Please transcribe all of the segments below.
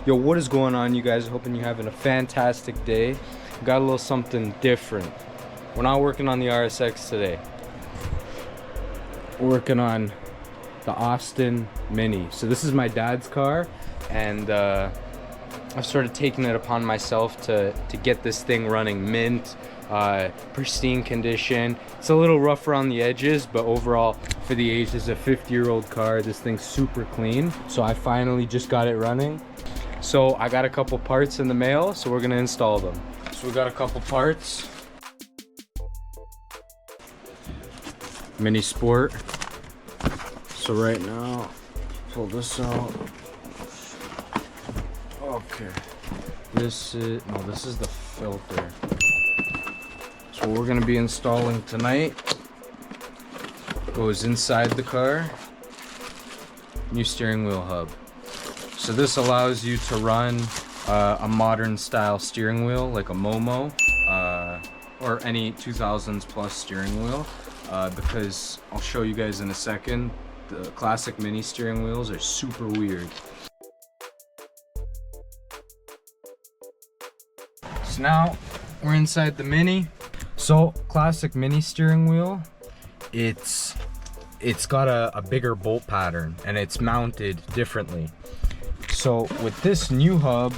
Yo, what is going on, you guys? Hoping you're having a fantastic day. Got a little something different. We're not working on the RSX today. We're working on the Austin Mini. So this is my dad's car, and I've sort of taken it upon myself to get this thing running mint, pristine condition. It's a little rough around the edges, but overall, for the age, this is a 50-year-old car. This thing's super clean. So I finally just got it running. So I got a couple parts in the mail, so we're gonna install them. So we got a couple parts. Mini Sport. So right now, pull this out. Okay. This is the filter. So what we're gonna be installing tonight goes inside the car. New steering wheel hub. So this allows you to run a modern style steering wheel, like a Momo, or any 2000s plus steering wheel, because I'll show you guys in a second, the classic mini steering wheels are super weird. So now we're inside the Mini. So classic mini steering wheel, it's got a bigger bolt pattern and it's mounted differently. So with this new hub,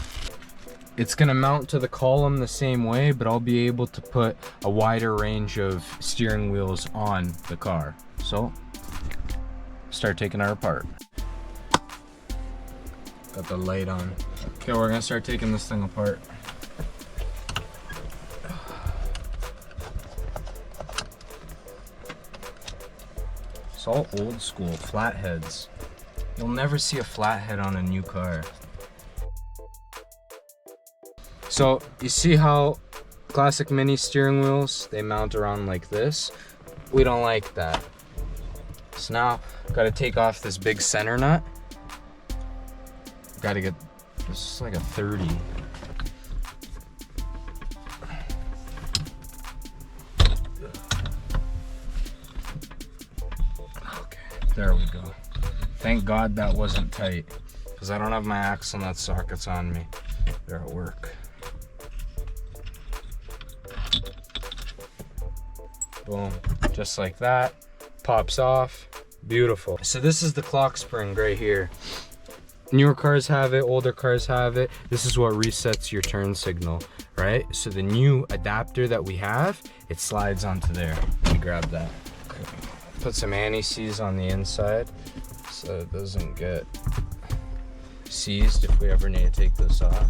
it's gonna mount to the column the same way, but I'll be able to put a wider range of steering wheels on the car. So start taking her apart. Got the light on. Okay, we're gonna start taking this thing apart. It's all old school, flatheads. You'll never see a flathead on a new car. So you see how classic mini steering wheels, they mount around like this? We don't like that. So now, gotta take off this big center nut. Gotta get, this is like a 30. Okay, there we go. Thank God that wasn't tight, because I don't have my axle nut sockets on me. They're at work. Boom, just like that. Pops off, beautiful. So this is the clock spring right here. Newer cars have it, older cars have it. This is what resets your turn signal, right? So the new adapter that we have, it slides onto there. Let me grab that. Okay. Put some anti-seize on the inside so it doesn't get seized if we ever need to take this off.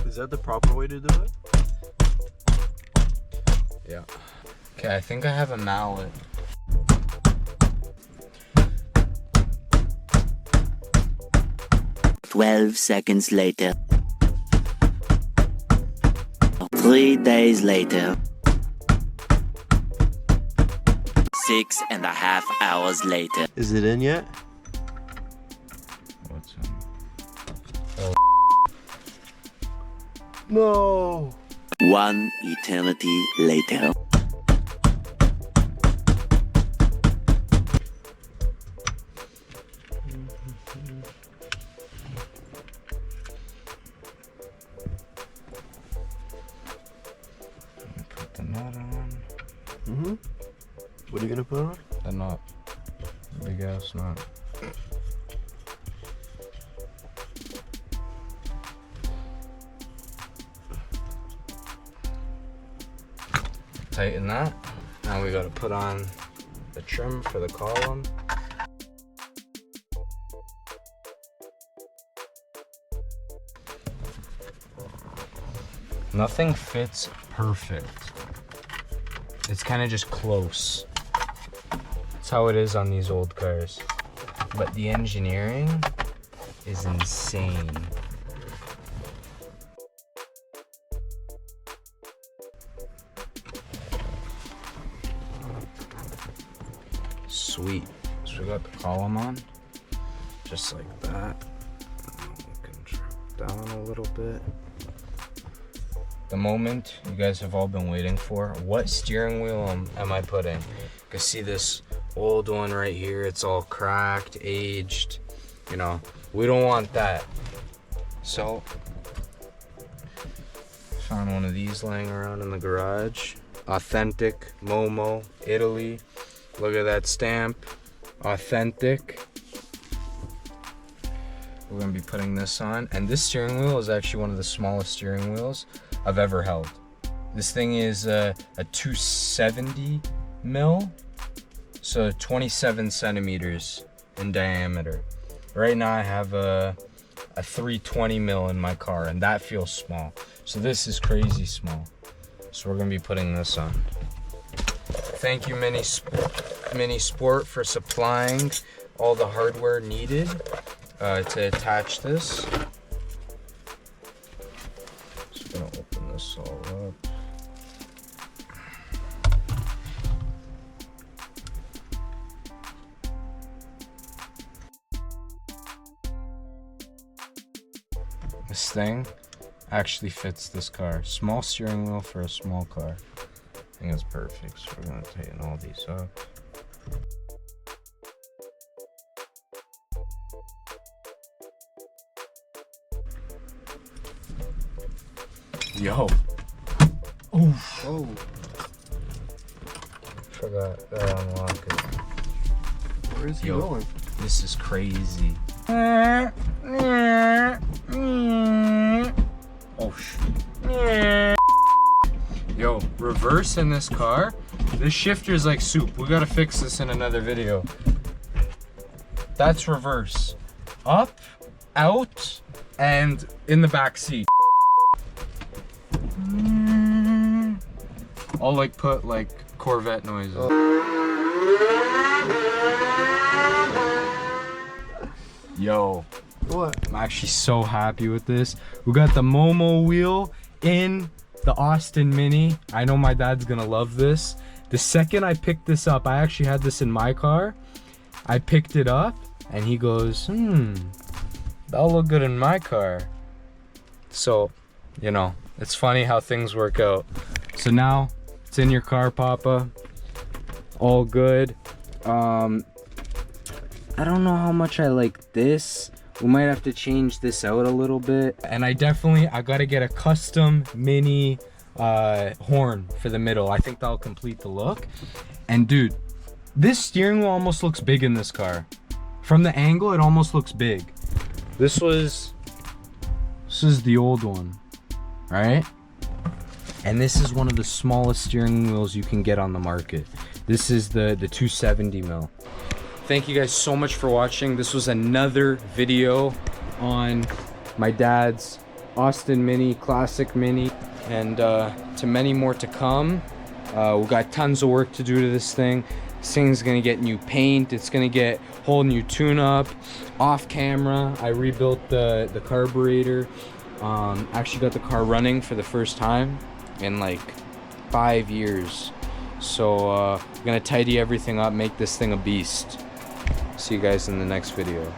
Is that the proper way to do it? Yeah. Okay, I think I have a mallet. "12 seconds later. 3 days later. 6.5 hours later." Is it in yet? What's in? No. 1 eternity later. Put the nut on. What are you gonna put on? The nut. Big ass nut. Tighten that. Now we gotta put on the trim for the column. Nothing fits perfect. It's kind of just close. That's how it is on these old cars. But the engineering is insane. Sweet. So we got the column on, just like that. We can drop down a little bit. The moment you guys have all been waiting for. What steering wheel am I putting? You can see this old one right here. It's all cracked, aged. You know, we don't want that. So, found one of these laying around in the garage. Authentic, Momo, Italy. Look at that stamp. Authentic. We're gonna be putting this on. And this steering wheel is actually one of the smallest steering wheels I've ever held. This thing is a 270 mil, so 27 centimeters in diameter. Right now I have a 320 mil in my car, and that feels small. So this is crazy small. So we're gonna be putting this on. Thank you, Mini Sport, for supplying all the hardware needed to attach this. Just gonna open this all up. This thing actually fits this car. Small steering wheel for a small car. I think it's perfect, so we're gonna tighten all these up. Yo. Oh. Forgot to unlock it. Where is he Yo, going? this is crazy. Oh shit. Yo, reverse in this car. This shifter's like soup. We gotta fix this in another video. That's reverse. Up, out, and in the back seat. I'll like put like Corvette noises. Yo. What? I'm actually so happy with this. We got the Momo wheel in the Austin Mini. I know my dad's gonna love this. The second I picked this up, I actually had this in my car. I picked it up and he goes, that'll look good in my car. So, you know, it's funny how things work out. So now it's in your car, Papa. All good. I don't know how much I like this. We might have to change this out a little bit. And I gotta get a custom mini horn for the middle. I think that'll complete the look. And dude, this steering wheel almost looks big in this car. From the angle, it almost looks big. This is the old one, right? And this is one of the smallest steering wheels you can get on the market. This is the 270 mil. Thank you guys so much for watching. This was another video on my dad's Austin Mini, Classic Mini, and to many more to come. We got tons of work to do to this thing. This thing's gonna get new paint. It's gonna get whole new tune-up. Off camera, I rebuilt the carburetor. Actually got the car running for the first time in like 5 years. So I'm gonna tidy everything up, make this thing a beast. See you guys in the next video.